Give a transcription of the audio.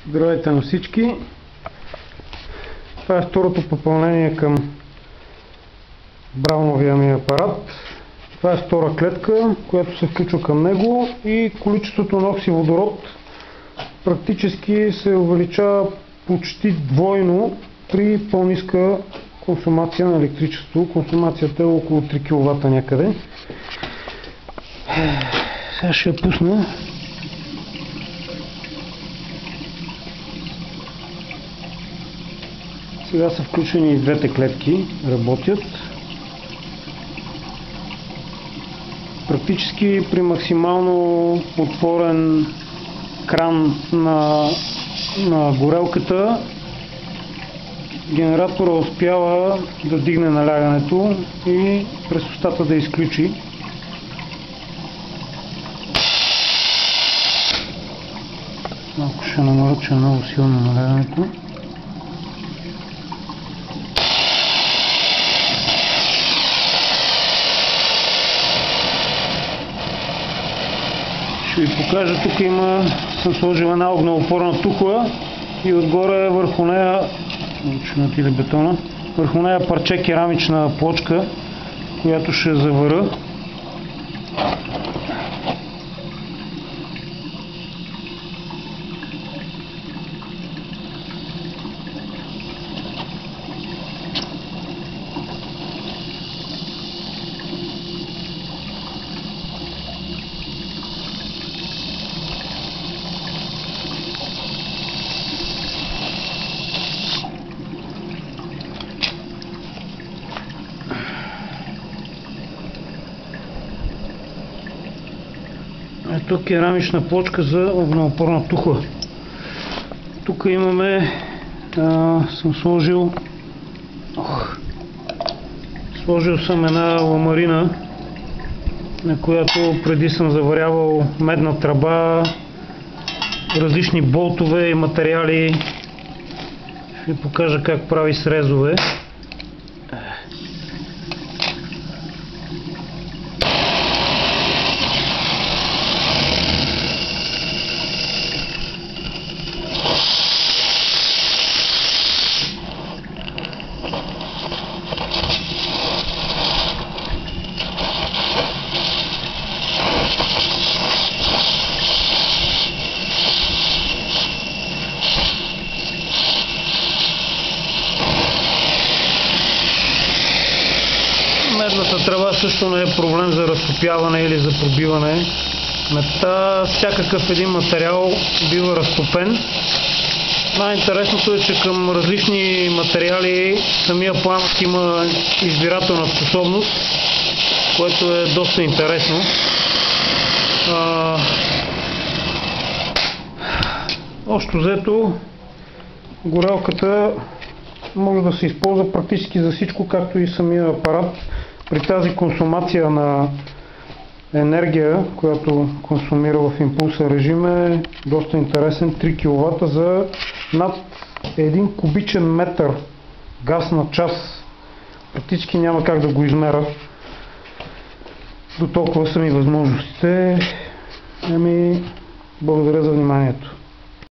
Здравейте на всички! Това е второто попълнение към Брауновия ми апарат. Това е втора клетка, която се включва към него и количеството на оксиводород практически се увеличава почти двойно при по-ниска консумация на електричество. Консумацията е около 3 кВт някъде. Сега ще я пусна. Сега са включени и двете клетки, работят. Практически при максимално отворен кран на горелката генератора успява да дигне налягането и през устата да изключи. Малко ще намаля, че е много силно налягането. Ще ви покажа, тук съм сложил една огнеупорна тухла и отгоре върху нея, върху нея парче керамична плочка, която ще заваря. Ето керамична плочка за огнеупорна тухла. Тук имаме, съм сложил съм една ламарина, на която преди съм заварявал медна тръба, различни болтове и материали. Ще ви покажа как прави срезове. Медната тръба също не е проблем за разтопяване или за пробиване. Медта, всякакъв един материал бива разтопен. Най-интересното е, че към различни материали самия пламък има избирателна способност, което е доста интересно. Общо взето, горелката може да се използва практически за всичко, както и самия апарат. При тази консумация на енергия, която консумира в импулса режим, е доста интересен. 3 кВт за над 1 кубичен метър газ на час. Практически няма как да го измеря. До толкова са ми възможностите. Благодаря за вниманието.